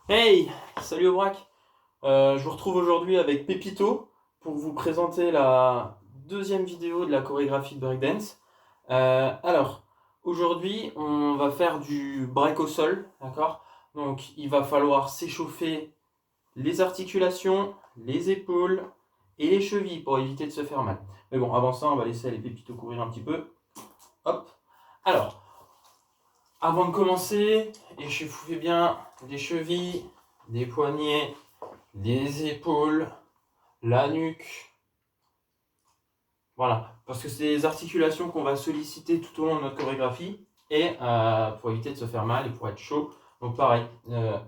Hey, salut Aubrac. Je vous retrouve aujourd'hui avec Pépito pour vous présenter la deuxième vidéo de la chorégraphie de breakdance. Alors, aujourd'hui, on va faire du break au sol, d'accord? Donc, il va falloir s'échauffer les articulations, les épaules et les chevilles pour éviter de se faire mal. Mais bon, avant ça, on va laisser les Pépitos courir un petit peu. Hop. Alors, avant de commencer, échauffez bien les chevilles, les poignets, les épaules, la nuque. Voilà, parce que c'est les articulations qu'on va solliciter tout au long de notre chorégraphie et pour éviter de se faire mal et pour être chaud. Donc pareil,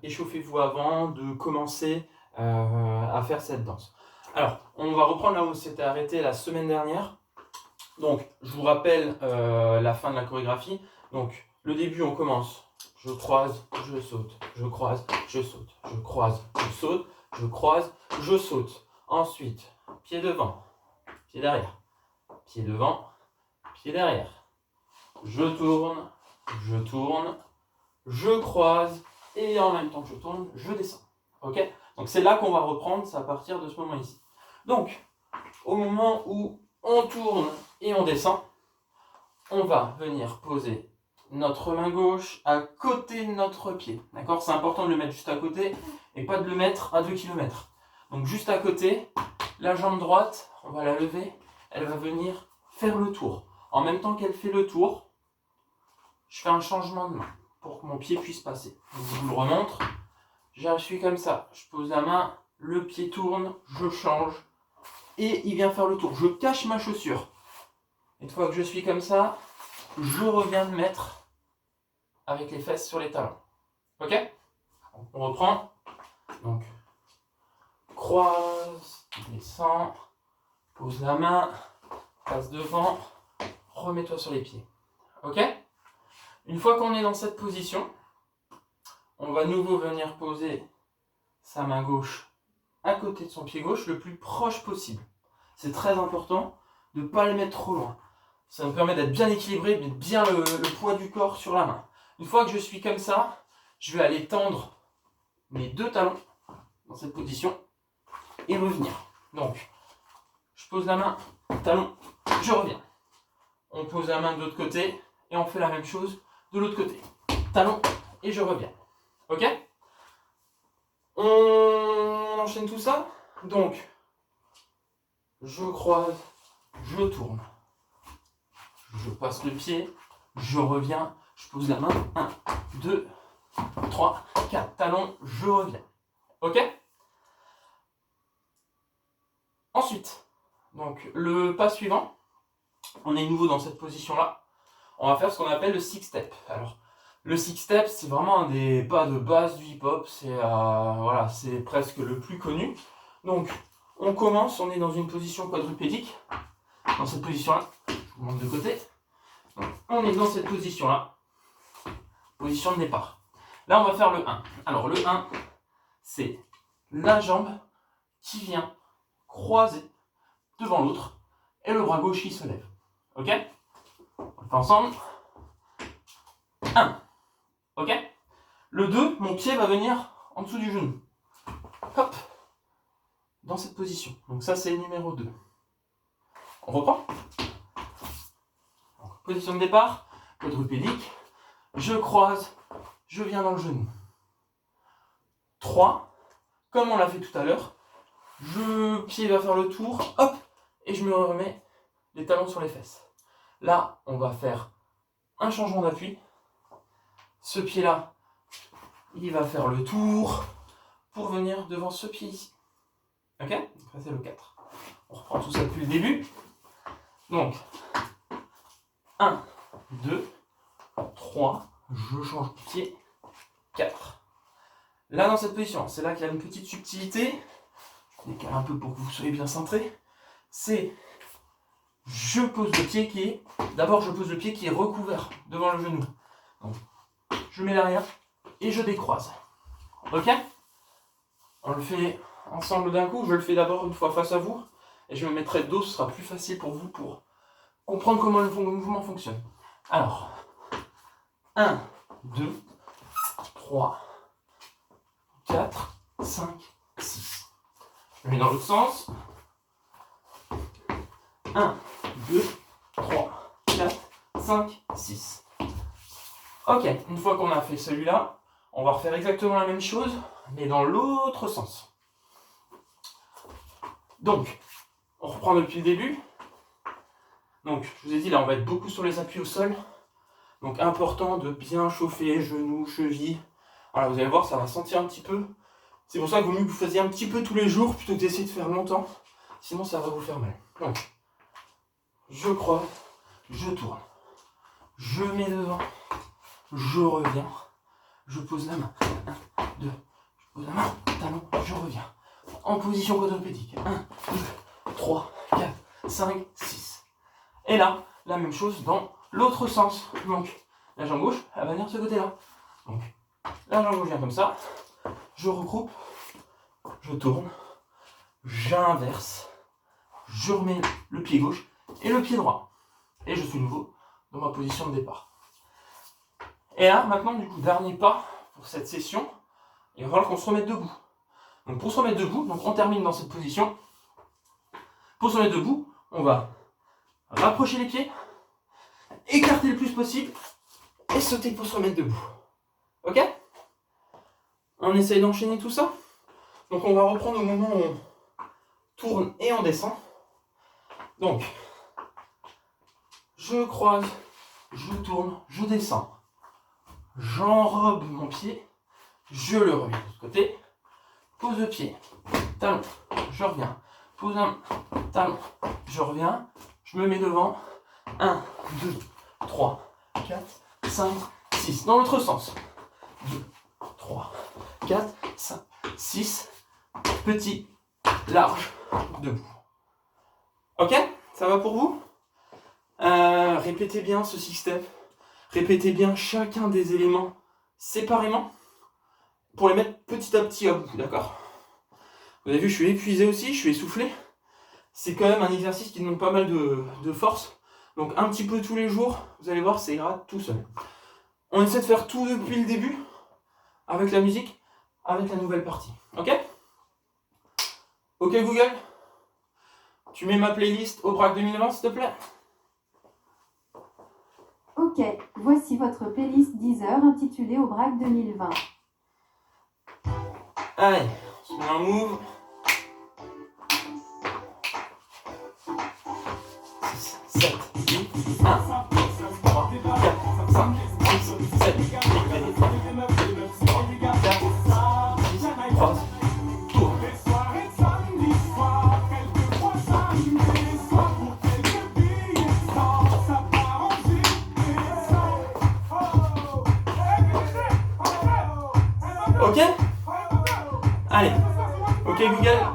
échauffez-vous avant de commencer à faire cette danse. Alors, on va reprendre là où on s'était arrêté la semaine dernière. Donc, je vous rappelle la fin de la chorégraphie. Donc, le début, on commence. Je croise, je saute, je croise, je saute, je croise, je saute, je croise, je saute. Ensuite, pied devant, pied derrière, pied devant, pied derrière. Je tourne, je croise, et en même temps que je tourne, je descends. Ok? Donc, c'est là qu'on va reprendre, c'est à partir de ce moment ici. Donc, au moment où on tourne et on descend, on va venir poser notre main gauche à côté de notre pied. D'accord? C'est important de le mettre juste à côté et pas de le mettre à 2 km. Donc juste à côté, la jambe droite, on va la lever, elle va venir faire le tour. En même temps qu'elle fait le tour, je fais un changement de main pour que mon pied puisse passer. Donc, je vous le remontre. Je suis comme ça, je pose la main, le pied tourne, je change et il vient faire le tour. Je cache ma chaussure. Une fois que je suis comme ça, je reviens de mettre avec les fesses sur les talons. Ok? On reprend. Donc, croise, descend, pose la main, passe devant, remets-toi sur les pieds. Ok? Une fois qu'on est dans cette position, on va nouveau venir poser sa main gauche à côté de son pied gauche le plus proche possible. C'est très important de ne pas le mettre trop loin. Ça me permet d'être bien équilibré, de mettre bien le poids du corps sur la main. Une fois que je suis comme ça, je vais aller tendre mes deux talons dans cette position et revenir. Donc, je pose la main, talon, je reviens. On pose la main de l'autre côté et on fait la même chose de l'autre côté. Talon et je reviens. Ok? On enchaîne tout ça. Donc, je croise, je tourne. Je passe le pied, je reviens, je pose la main. 1, 2, 3, 4. Talon, je reviens. Ok? Ensuite, donc le pas suivant, on est nouveau dans cette position-là. On va faire ce qu'on appelle le six step. Alors, le six step, c'est vraiment un des pas de base du hip-hop. C'est voilà, c'est presque le plus connu. Donc, on commence, on est dans une position quadrupédique. Dans cette position-là, je vous montre de côté. Donc, on est dans cette position-là. Position de départ. Là, on va faire le 1. Alors, le 1, c'est la jambe qui vient croiser devant l'autre et le bras gauche qui se lève. Ok? On le fait ensemble. 1. Ok? Le 2, mon pied va venir en dessous du genou. Hop. Dans cette position. Donc ça, c'est le numéro 2. On reprend. Donc, position de départ, quadrupédique. Je croise, je viens dans le genou. 3. Comme on l'a fait tout à l'heure, le pied va faire le tour, hop, et je me remets les talons sur les fesses. Là, on va faire un changement d'appui. Ce pied-là, il va faire le tour pour venir devant ce pied ici. Ok? Donc ça, c'est le 4. On reprend tout ça depuis le début. Donc, 1, 2, 3, je change de pied, 4. Là, dans cette position, c'est là qu'il y a une petite subtilité. Je décale un peu pour que vous soyez bien centré. C'est, je pose le pied qui est, d'abord je pose le pied qui est recouvert devant le genou. Donc, je mets l'arrière et je décroise. Ok? On le fait ensemble d'un coup. Je le fais d'abord une fois face à vous. Et je me mettrai de dos, ce sera plus facile pour vous pour comprendre comment le mouvement fonctionne. Alors, 1, 2, 3, 4, 5, 6. Je mets dans l'autre sens. 1, 2, 3, 4, 5, 6. Ok, une fois qu'on a fait celui-là, on va refaire exactement la même chose, mais dans l'autre sens. Donc, on reprend depuis le début. Donc, je vous ai dit, là, on va être beaucoup sur les appuis au sol. Donc, important de bien chauffer genoux, chevilles. Voilà, vous allez voir, ça va sentir un petit peu. C'est pour ça qu'il vaut mieux que vous fassiez un petit peu tous les jours, plutôt que d'essayer de faire longtemps. Sinon, ça va vous faire mal. Donc, je croise, je tourne, je mets devant, je reviens, je pose la main. 1, 2, je pose la main, talon, je reviens. En position quadrupédique. 1, 2, 3, 4, 5, 6. Et là, la même chose dans l'autre sens. Donc, la jambe gauche, elle va venir de ce côté-là. Donc, la jambe gauche vient comme ça. Je regroupe, je tourne, j'inverse, je remets le pied gauche et le pied droit. Et je suis nouveau dans ma position de départ. Et là, maintenant, du coup, dernier pas pour cette session, il va falloir qu'on se remette debout. Donc pour se remettre debout, donc on termine dans cette position. Pour se remettre debout, on va rapprocher les pieds, écarter le plus possible et sauter pour se remettre debout. Ok? On essaye d'enchaîner tout ça. Donc on va reprendre au moment où on tourne et on descend. Donc, je croise, je tourne, je descends. J'enrobe mon pied, je le remets de l'autre côté. Pose le pied, talon, je reviens. Pose un talon, je reviens. Je me mets devant. 1, 2, 3, 4, 5, 6. Dans l'autre sens. 2, 3, 4, 5, 6. Petit, large, debout. Ok? Ça va pour vous? Répétez bien ce six step. Répétez bien chacun des éléments séparément pour les mettre petit à petit à bout, d'accord? Vous avez vu, je suis épuisé aussi, je suis essoufflé. C'est quand même un exercice qui demande pas mal de force. Donc un petit peu tous les jours, vous allez voir, ça ira tout seul. On essaie de faire tout depuis le début, avec la musique, avec la nouvelle partie. Ok? Ok Google? Tu mets ma playlist Aubrac 2020 s'il te plaît? Ok, voici votre playlist Deezer intitulée Aubrac 2020. Allez, on se met un move. 6, 7, 8, 1, 2, 3, 4, 5, 6, 7, 8, 3, 4, 6, croise, tourne. Ok? Allez, ok Google,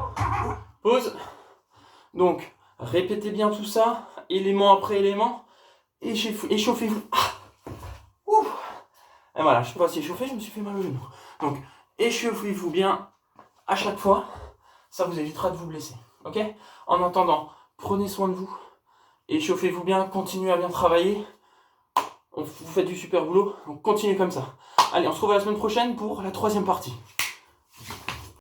pause. Donc, répétez bien tout ça, élément après élément, échauffez-vous. Et voilà, je ne sais pas si échauffé, je me suis fait mal au genou. Donc, échauffez-vous bien à chaque fois, ça vous évitera de vous blesser. Ok? En attendant, prenez soin de vous, échauffez-vous bien, continuez à bien travailler. Vous faites du super boulot, donc continuez comme ça. Allez, on se retrouve la semaine prochaine pour la 3e partie.